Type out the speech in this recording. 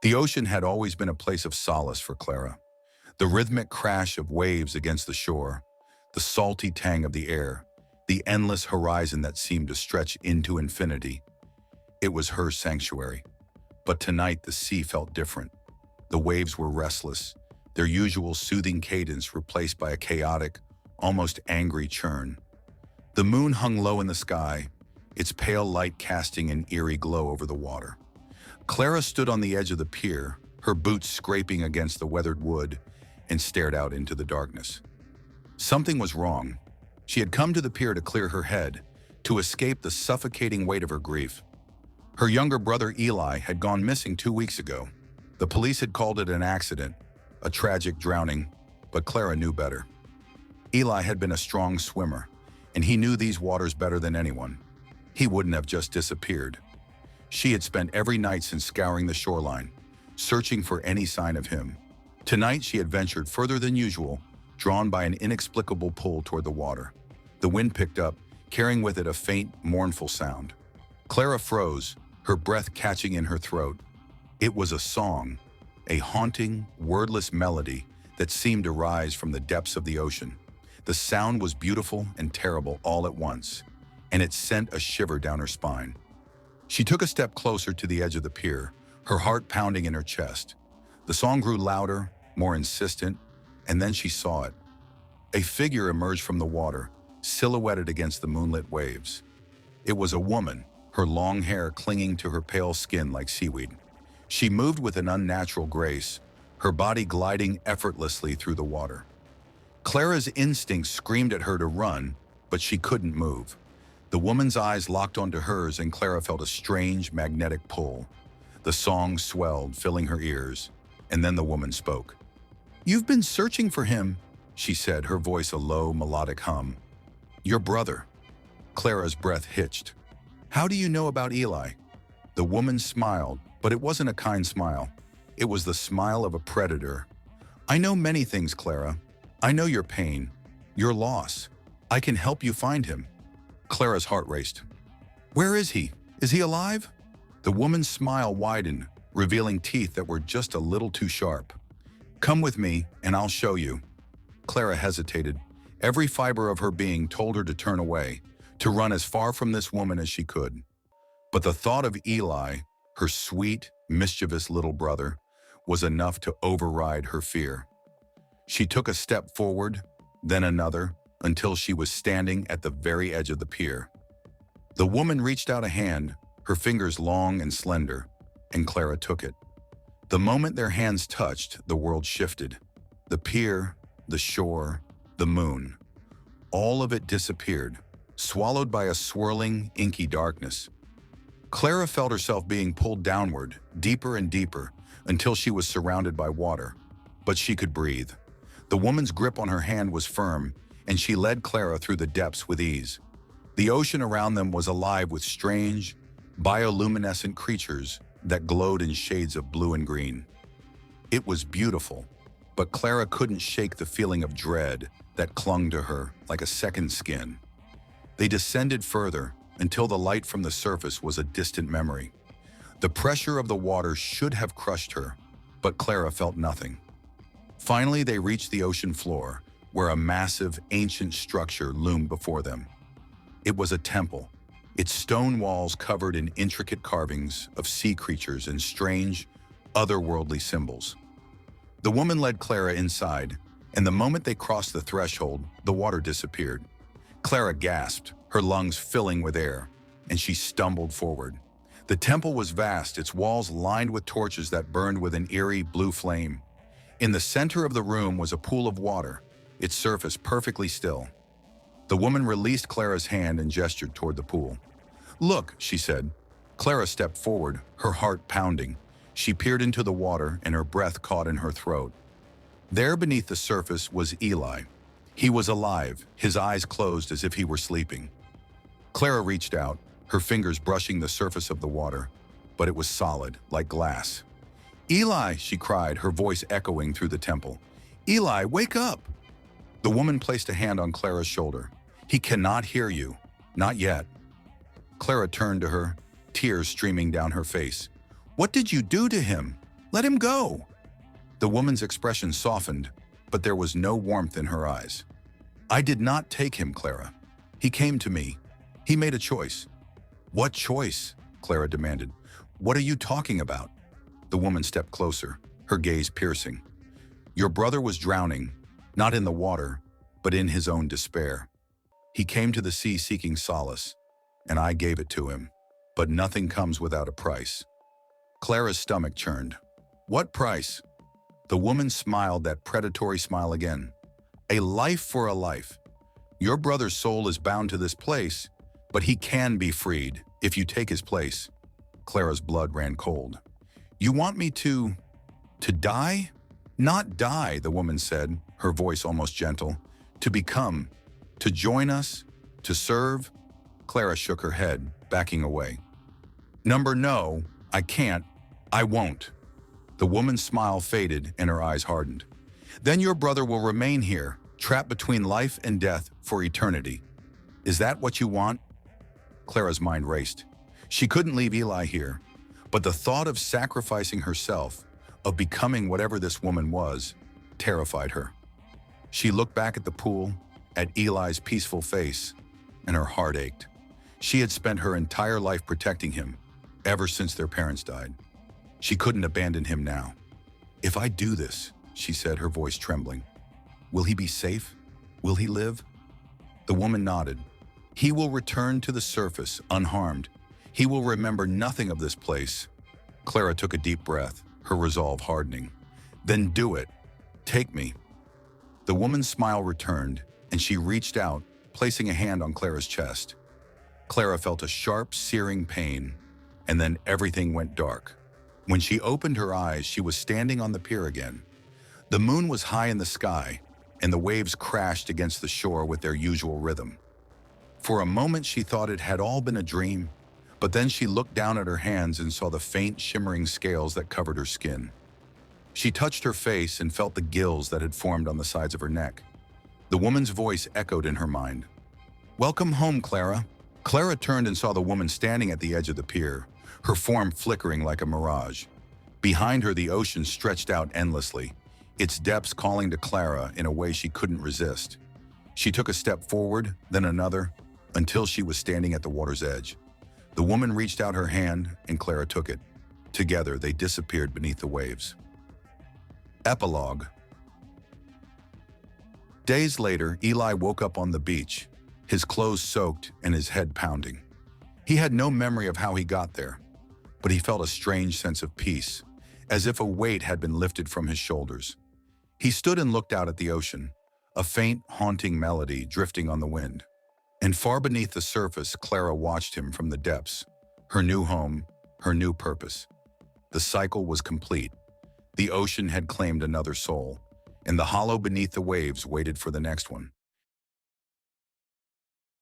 The ocean had always been a place of solace for Clara. The rhythmic crash of waves against the shore, the salty tang of the air, the endless horizon that seemed to stretch into infinity. It was her sanctuary. But tonight the sea felt different. The waves were restless, their usual soothing cadence replaced by a chaotic, almost angry churn. The moon hung low in the sky, its pale light casting an eerie glow over the water. Clara stood on the edge of the pier, her boots scraping against the weathered wood, and stared out into the darkness. Something was wrong. She had come to the pier to clear her head, to escape the suffocating weight of her grief. Her younger brother Eli had gone missing 2 weeks ago. The police had called it an accident, a tragic drowning, but Clara knew better. Eli had been a strong swimmer, and he knew these waters better than anyone. He wouldn't have just disappeared. She had spent every night since scouring the shoreline, searching for any sign of him. Tonight she had ventured further than usual, drawn by an inexplicable pull toward the water. The wind picked up, carrying with it a faint, mournful sound. Clara froze, her breath catching in her throat. It was a song, a haunting, wordless melody that seemed to rise from the depths of the ocean. The sound was beautiful and terrible all at once, and it sent a shiver down her spine. She took a step closer to the edge of the pier, her heart pounding in her chest. The song grew louder, more insistent, and then she saw it. A figure emerged from the water, silhouetted against the moonlit waves. It was a woman, her long hair clinging to her pale skin like seaweed. She moved with an unnatural grace, her body gliding effortlessly through the water. Clara's instincts screamed at her to run, but she couldn't move. The woman's eyes locked onto hers, and Clara felt a strange, magnetic pull. The song swelled, filling her ears, and then the woman spoke. "You've been searching for him," she said, her voice a low, melodic hum. "Your brother." Clara's breath hitched. "How do you know about Eli?" The woman smiled, but it wasn't a kind smile. It was the smile of a predator. "I know many things, Clara. I know your pain, your loss. I can help you find him." Clara's heart raced. "Where is he? Is he alive?" The woman's smile widened, revealing teeth that were just a little too sharp. "Come with me, and I'll show you." Clara hesitated. Every fiber of her being told her to turn away, to run as far from this woman as she could. But the thought of Eli, her sweet, mischievous little brother, was enough to override her fear. She took a step forward, then another, until she was standing at the very edge of the pier. The woman reached out a hand, her fingers long and slender, and Clara took it. The moment their hands touched, the world shifted. The pier, the shore, the moon. All of it disappeared, swallowed by a swirling, inky darkness. Clara felt herself being pulled downward, deeper and deeper, until she was surrounded by water. But she could breathe. The woman's grip on her hand was firm, and she led Clara through the depths with ease. The ocean around them was alive with strange, bioluminescent creatures that glowed in shades of blue and green. It was beautiful, but Clara couldn't shake the feeling of dread that clung to her like a second skin. They descended further until the light from the surface was a distant memory. The pressure of the water should have crushed her, but Clara felt nothing. Finally, they reached the ocean floor, where a massive, ancient structure loomed before them. It was a temple, its stone walls covered in intricate carvings of sea creatures and strange, otherworldly symbols. The woman led Clara inside, and the moment they crossed the threshold, the water disappeared. Clara gasped, her lungs filling with air, and she stumbled forward. The temple was vast, its walls lined with torches that burned with an eerie blue flame. In the center of the room was a pool of water, its surface perfectly still. The woman released Clara's hand and gestured toward the pool. "Look," she said. Clara stepped forward, her heart pounding. She peered into the water, and her breath caught in her throat. There beneath the surface was Eli. He was alive, his eyes closed as if he were sleeping. Clara reached out, her fingers brushing the surface of the water, but it was solid, like glass. "Eli," she cried, her voice echoing through the temple. "Eli, wake up!" The woman placed a hand on Clara's shoulder. "He cannot hear you. Not yet." Clara turned to her, tears streaming down her face. "What did you do to him?" Let him go! The woman's expression softened, but there was no warmth in her eyes. I did not take him, Clara. He came to me. He made a choice. What choice? Clara demanded. What are you talking about? The woman stepped closer, her gaze piercing. Your brother was drowning, not in the water, but in his own despair. He came to the sea seeking solace, and I gave it to him. But nothing comes without a price. Clara's stomach churned. What price? The woman smiled that predatory smile again. A life for a life. Your brother's soul is bound to this place, but he can be freed if you take his place. Clara's blood ran cold. You want me to die? Not die, the woman said, her voice almost gentle. To become, to join us, to serve. Clara shook her head, backing away. No, I can't. I won't. The woman's smile faded and her eyes hardened. Then your brother will remain here, trapped between life and death for eternity. Is that what you want? Clara's mind raced. She couldn't leave Eli here, but the thought of sacrificing herself, of becoming whatever this woman was, terrified her. She looked back at the pool, at Eli's peaceful face, and her heart ached. She had spent her entire life protecting him, ever since their parents died. She couldn't abandon him now. If I do this, she said, her voice trembling, will he be safe? Will he live? The woman nodded. He will return to the surface, unharmed. He will remember nothing of this place. Clara took a deep breath, her resolve hardening. Then do it. Take me. The woman's smile returned, and she reached out, placing a hand on Clara's chest. Clara felt a sharp, searing pain, and then everything went dark. When she opened her eyes, she was standing on the pier again. The moon was high in the sky, and the waves crashed against the shore with their usual rhythm. For a moment, she thought it had all been a dream, but then she looked down at her hands and saw the faint, shimmering scales that covered her skin. She touched her face and felt the gills that had formed on the sides of her neck. The woman's voice echoed in her mind. Welcome home, Clara. Clara turned and saw the woman standing at the edge of the pier, her form flickering like a mirage. Behind her, the ocean stretched out endlessly, its depths calling to Clara in a way she couldn't resist. She took a step forward, then another, until she was standing at the water's edge. The woman reached out her hand, and Clara took it. Together, they disappeared beneath the waves. Epilogue. Days later, Eli woke up on the beach, his clothes soaked and his head pounding. He had no memory of how he got there, but he felt a strange sense of peace, as if a weight had been lifted from his shoulders. He stood and looked out at the ocean, a faint, haunting melody drifting on the wind. And far beneath the surface, Clara watched him from the depths, her new home, her new purpose. The cycle was complete. The ocean had claimed another soul, and the hollow beneath the waves waited for the next one.